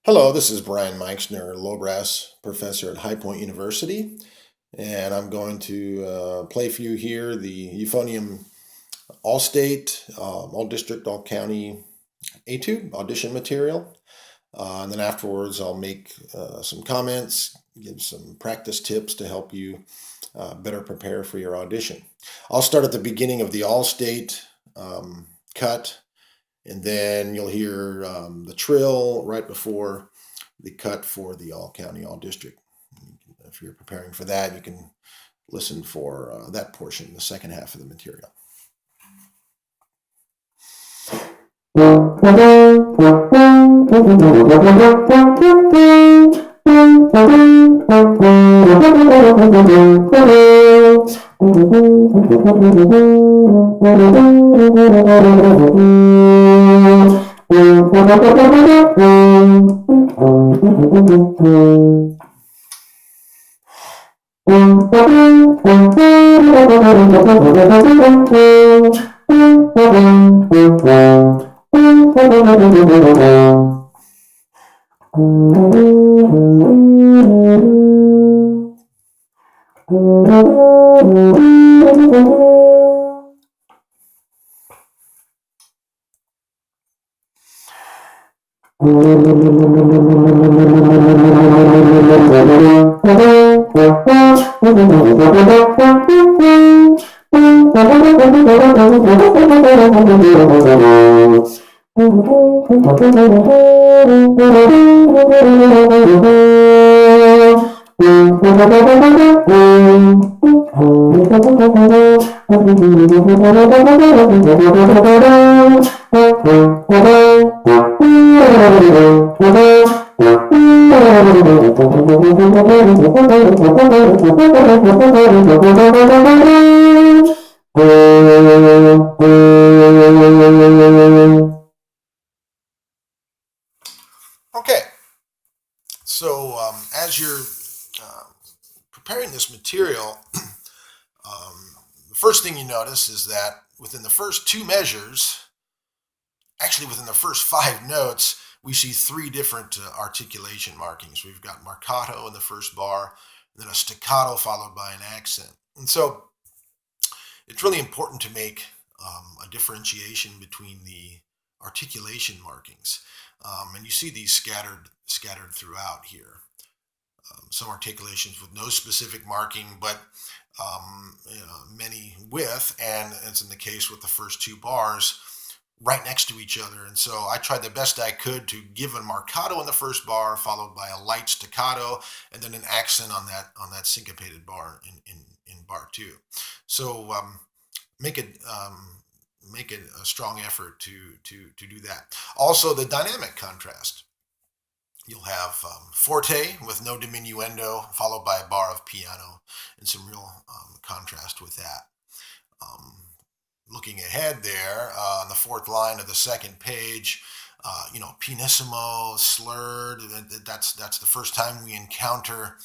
Hello, this is Brian Meixner, low brass professor at High Point University, and I'm going to play for you here the euphonium all state, all district, all county etude audition material. And then afterwards, I'll make some comments, give some practice tips to help you better prepare for your audition. I'll start at the beginning of the all state cut, and then you'll hear the trill right before the cut for the all county, all district. If you're preparing for that, you can listen for that portion, the second half of the material. Okay, so as you're preparing this material, the first thing you notice is that within the first two measures, actually within the first five notes, we see three different articulation markings. We've got marcato in the first bar, then a staccato followed by an accent. And so it's really important to make a differentiation between the articulation markings. And you see these scattered throughout here. Some articulations with no specific marking, but many with, and as in the case with the first two bars, right next to each other. And so I tried the best I could to give a marcato in the first bar, followed by a light staccato, and then an accent on that syncopated bar in bar two. So make it a strong effort to do that. Also, the dynamic contrast. You'll have forte with no diminuendo, followed by a bar of piano, and some real contrast with that. Looking ahead there, on the fourth line of the second page, pianissimo, slurred. That's the first time we encounter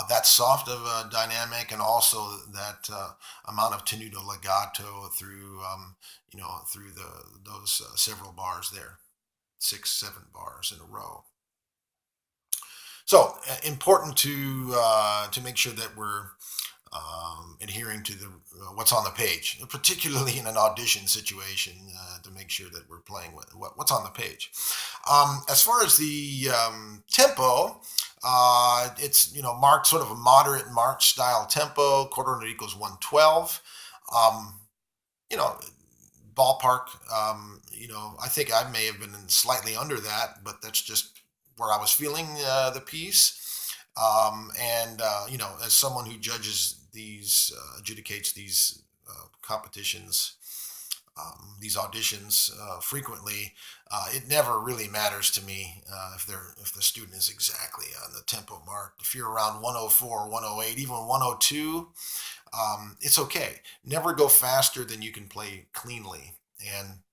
that soft of a dynamic, and also that amount of tenuto legato through those several bars there, 6-7 bars in a row. So important to make sure that we're adhering to what's on the page, particularly in an audition situation, to make sure that we're playing with what's on the page. As far as the tempo, it's marked sort of a moderate march style tempo, quarter note equals 112. Ballpark. I think I may have been slightly under that, but that's just where I was feeling the piece. As someone who judges these, adjudicates these competitions, these auditions frequently, it never really matters to me if the student is exactly on the tempo mark. If you're around 104, 108, even 102, it's okay. Never go faster than you can play cleanly, and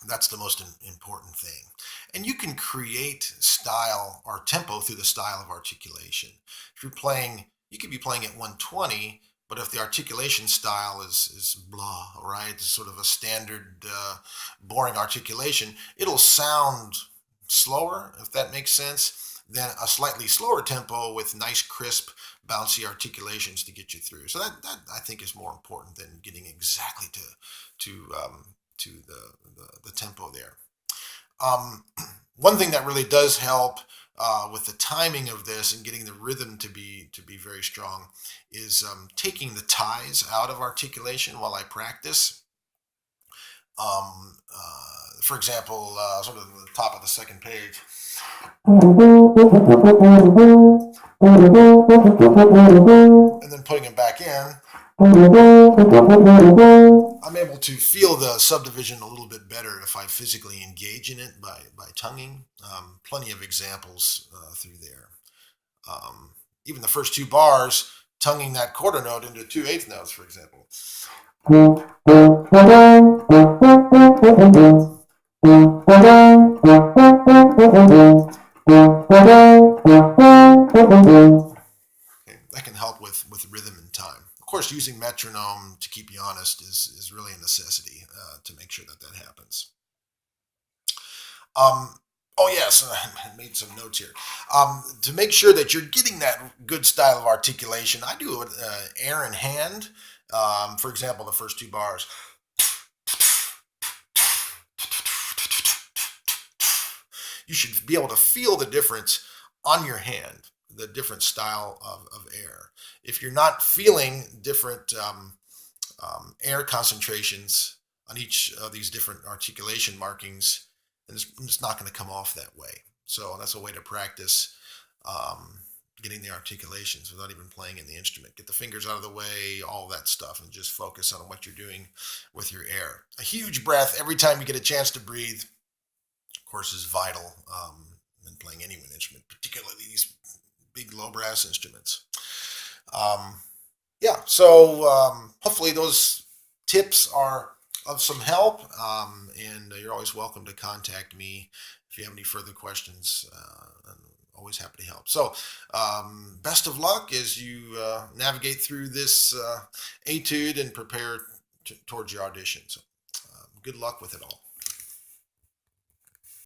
that's the most important thing. And you can create style or tempo through the style of articulation. If you're playing, you could be playing at 120, but if the articulation style is blah, right, it's sort of a standard, boring articulation, it'll sound slower, if that makes sense, than a slightly slower tempo with nice, crisp, bouncy articulations to get you through. So that I think is more important than getting exactly to the tempo there. Um, One thing that really does help with the timing of this and getting the rhythm to be very strong is taking the ties out of articulation while I practice. For example, sort of the top of the second page, and then putting it back in, I'm able to feel the subdivision a little bit better if I physically engage in it by tonguing. Plenty of examples through there. Even the first two bars, tonguing that quarter note into 2/8 notes, for example. Okay, that can help with rhythm and time. Of course, using metronome, to keep you honest, is really a necessity to make sure that that happens. Um, oh yes, I made some notes here. To make sure that you're getting that good style of articulation, I do it air in hand. For example, the first two bars. You should be able to feel the difference on your hand, the different style of air. If you're not feeling different air concentrations on each of these different articulation markings, and it's not going to come off that way. So that's a way to practice um, getting the articulations without even playing in the instrument. Get the fingers out of the way, all that stuff, and just focus on what you're doing with your air. A huge breath every time you get a chance to breathe, of course, is vital in playing any wind instrument, particularly these big low brass instruments. Um, yeah, so hopefully those tips are of some help, and you're always welcome to contact me if you have any further questions. I'm always happy to help. So, best of luck as you navigate through this etude and prepare towards your audition. So, good luck with it all.